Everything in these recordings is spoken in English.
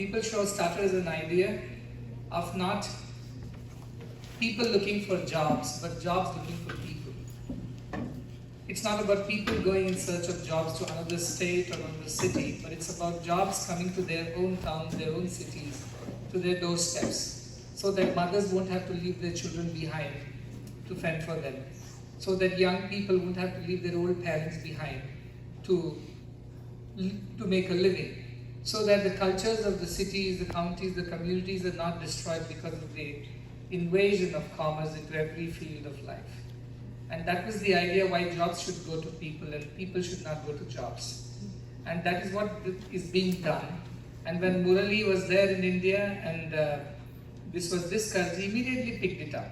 PeopleShores started as an idea of not people looking for jobs, but jobs looking for people. It's not about people going in search of jobs to another state or another city, but it's about jobs coming to their own towns, their own cities, to their doorsteps, so that mothers won't have to leave their children behind to fend for them, so that young people won't have to leave their old parents behind to make a living, so that the cultures of the cities, the counties, the communities are not destroyed because of the invasion of commerce into every field of life. And that was the idea why jobs should go to people and people should not go to jobs. And that is what is being done. And when Murali was there in India and this was discussed, he immediately picked it up.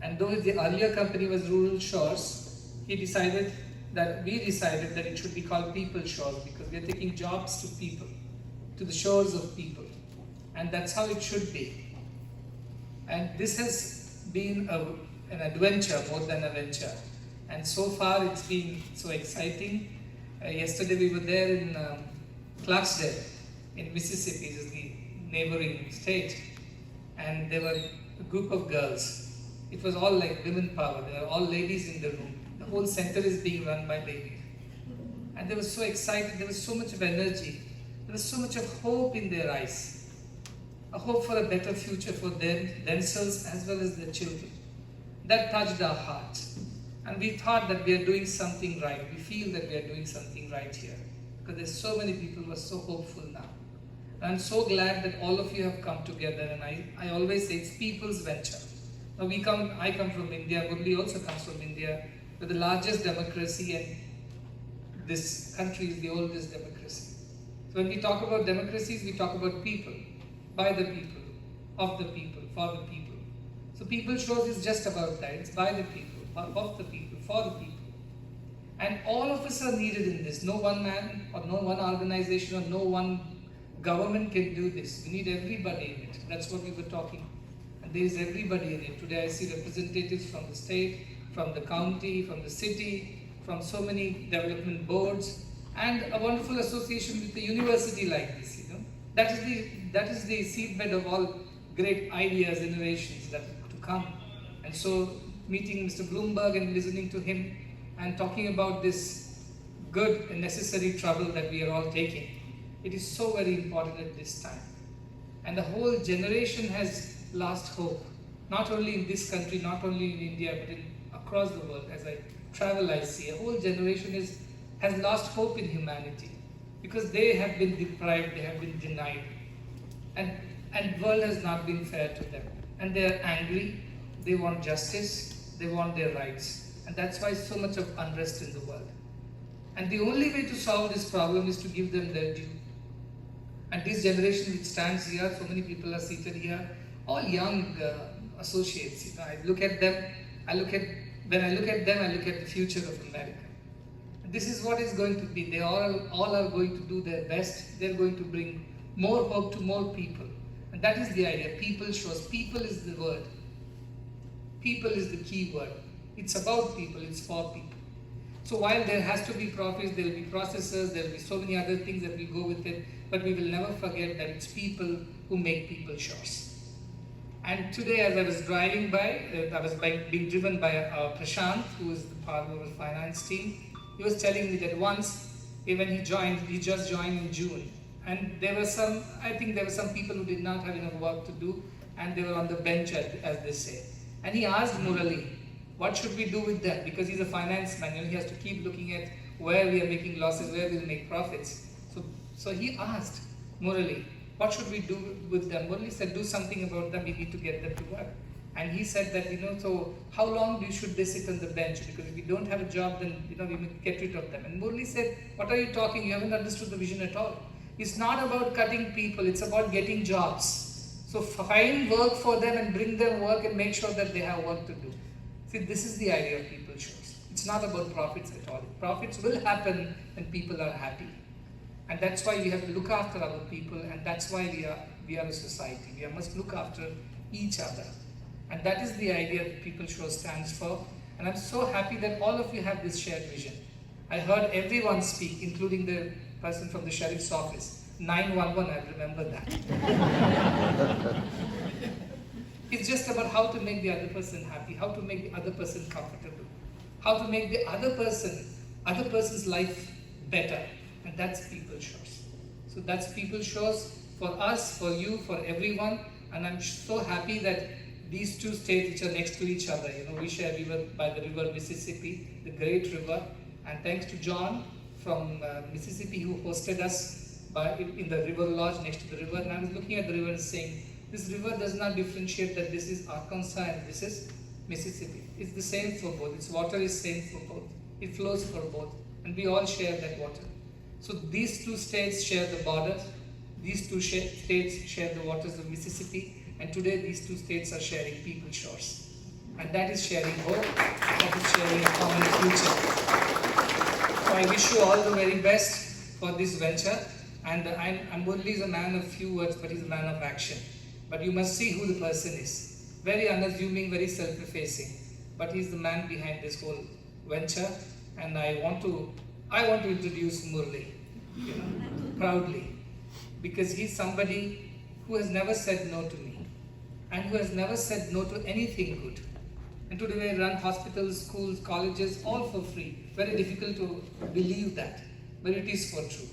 And though the earlier company was Rural Shores, we decided that it should be called PeopleShores, because we are taking jobs to people, to the shores of people. And that's how it should be. And this has been an adventure more than a venture. And so far it's been so exciting. Yesterday we were there in Clarksdale in Mississippi, is the neighboring state. And there were a group of girls. It was all like women power. There were all ladies in the room. The whole center is being run by ladies. And they were so excited. There was so much of energy. There was so much of hope in their eyes. A hope for a better future for them, themselves as well as their children. That touched our hearts. And we thought that we are doing something right. We feel that we are doing something right here. Because there's so many people who are so hopeful now. And I'm so glad that all of you have come together. And I always say it's people's venture. Now I come from India. Murli also comes from India. We're the largest democracy, and this country is the oldest democracy. So when we talk about democracies, we talk about people, by the people, of the people, for the people. So PeopleShores is just about that. It's by the people, of the people, for the people. And all of us are needed in this. No one man or no one organization or no one government can do this. We need everybody in it. That's what we were talking. And there is everybody in it. Today I see representatives from the state, from the county, from the city, from so many development boards, and a wonderful association with the university like this. That is the seedbed of all great ideas, innovations that to come. And so meeting Mr. Bloomberg and listening to him and talking about this good and necessary trouble that we are all taking, it is so very important at this time. And the whole generation has lost hope, not only in this country, not only in India, but across the world. As I travel, I see a whole generation has lost hope in humanity, because they have been deprived, they have been denied, and world has not been fair to them. And they are angry, they want justice, they want their rights. And that's why so much of unrest in the world. And the only way to solve this problem is to give them their due. And this generation which stands here, so many people are seated here, all young associates. I look at them, when I look at them, I look at the future of America. This is what is going to be. They all are going to do their best. They're going to bring more hope to more people. And that is the idea. PeopleShores. People is the word. People is the key word. It's about people. It's for people. So while there has to be profits, there will be processes, there will be so many other things that will go with it, but we will never forget that it's people who make PeopleShores. And today, as I was driving by, I was being driven by Prashant, who is the part of our finance team. He was telling me that once, when he just joined in June, and I think there were some people who did not have enough work to do, and they were on the bench, as they say. And he asked Murali, what should we do with them? Because he's a finance man, he has to keep looking at where we are making losses, where we'll make profits. So he asked Murali, what should we do with them? Murali said, do something about them, we need to get them to work. And he said that, so how long should they sit on the bench? Because if we don't have a job, then, we may get rid of them. And Murali said, what are you talking? You haven't understood the vision at all. It's not about cutting people, it's about getting jobs. So find work for them and bring them work and make sure that they have work to do. See, this is the idea of PeopleShores. It's not about profits at all. Profits will happen when people are happy. And that's why we have to look after our people, and that's why we are a society. We must look after each other. And that is the idea that PeopleShores stands for. And I'm so happy that all of you have this shared vision. I heard everyone speak, including the person from the sheriff's office. 911, I remember that. It's just about how to make the other person happy, how to make the other person comfortable, how to make the other person's life better. And that's PeopleShores. So that's PeopleShores for us, for you, for everyone. And I'm so happy that these two states which are next to each other, we share a river by the river Mississippi, the great river. And thanks to John from Mississippi who hosted us in the river lodge next to the river. And I was looking at the river and saying, this river does not differentiate that this is Arkansas and this is Mississippi. It's the same for both. Its water is same for both. It flows for both. And we all share that water. So these two states share the border. These two states share the waters of Mississippi. And today these two states are sharing PeopleShores. And that is sharing hope. That is sharing a common future. So I wish you all the very best for this venture. And I'm only a man of few words, but he's a man of action. But you must see who the person is. Very unassuming, very self-effacing. But he's the man behind this whole venture. And I want to introduce Murli, proudly. Because he's somebody who has never said no to me. And who has never said no to anything good. And today we run hospitals, schools, colleges, all for free. Very difficult to believe that. But it is for true.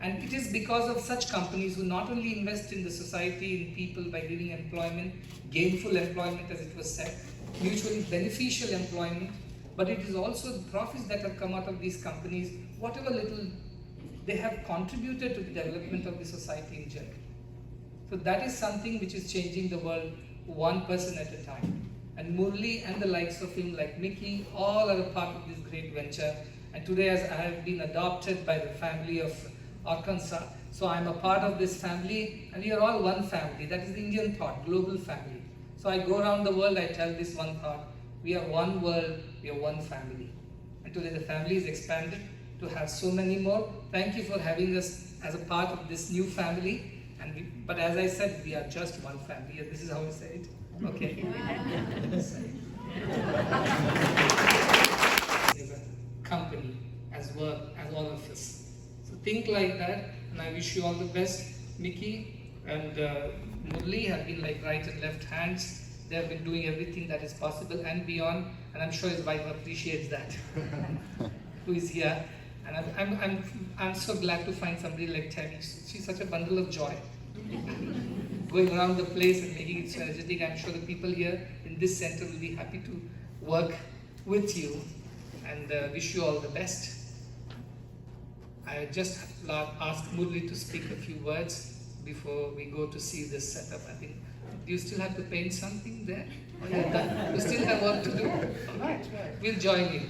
And it is because of such companies who not only invest in the society, in people by giving employment, gainful employment as it was said, mutually beneficial employment, but it is also the profits that have come out of these companies, whatever little they have contributed to the development of the society in general. So that is something which is changing the world one person at a time. And Murli and the likes of him like Mickey, all are a part of this great venture. And today as I have been adopted by the family of Arkansas, so I'm a part of this family, and we are all one family. That is the Indian thought, global family. So I go around the world, I tell this one thought, we are one world, we are one family. And today the family is expanded to have so many more. Thank you for having us as a part of this new family. But as I said, we are just one family. This is how we say it. Okay. As a company, as work, as all of us. So think like that, and I wish you all the best. Mickey and Murli have been like right and left hands. They have been doing everything that is possible and beyond, and I'm sure his wife appreciates that, who is here. And I'm so glad to find somebody like Tammy. She's such a bundle of joy. Going around the place and making it so energetic. I'm sure the people here in this center will be happy to work with you, and wish you all the best. I just ask Murli to speak a few words before we go to see this setup. I think, do you still have to paint something there? Or you're done? You still have work to do? Right. We'll join you.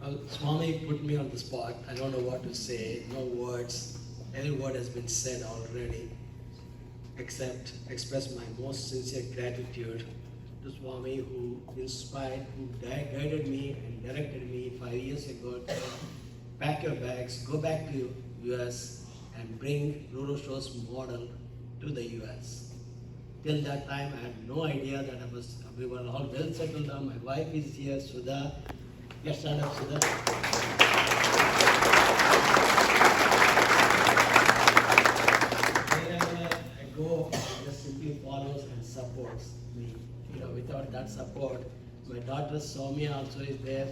Well, Swami put me on the spot. I don't know what to say, no words. Every word has been said already, except express my most sincere gratitude to Swami, who inspired, who guided me and directed me 5 years ago to pack your bags, go back to US and bring PeopleShores model to the US. Till that time, I had no idea that we were all well settled down. My wife is here, Sudha. Get stand up, Sudha. Wherever I go, just simply follows and supports me. Without that support, my daughter Swami also is there.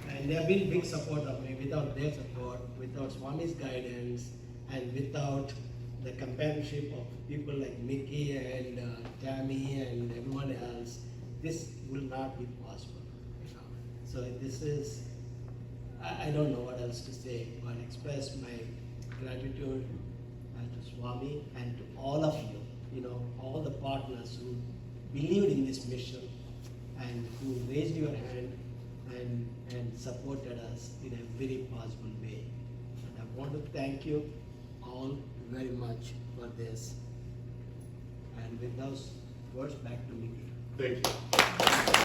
And they have been big support of me. Without their support, without Swami's guidance, and without the companionship of people like Mickey and Tammy and everyone else, this will not be possible. So this is, I don't know what else to say, but express my gratitude to Swami and to all of you, all the partners who believed in this mission and who raised your hand and supported us in a very possible way. And I want to thank you all very much for this. And with those words, back to Mickey. Thank you.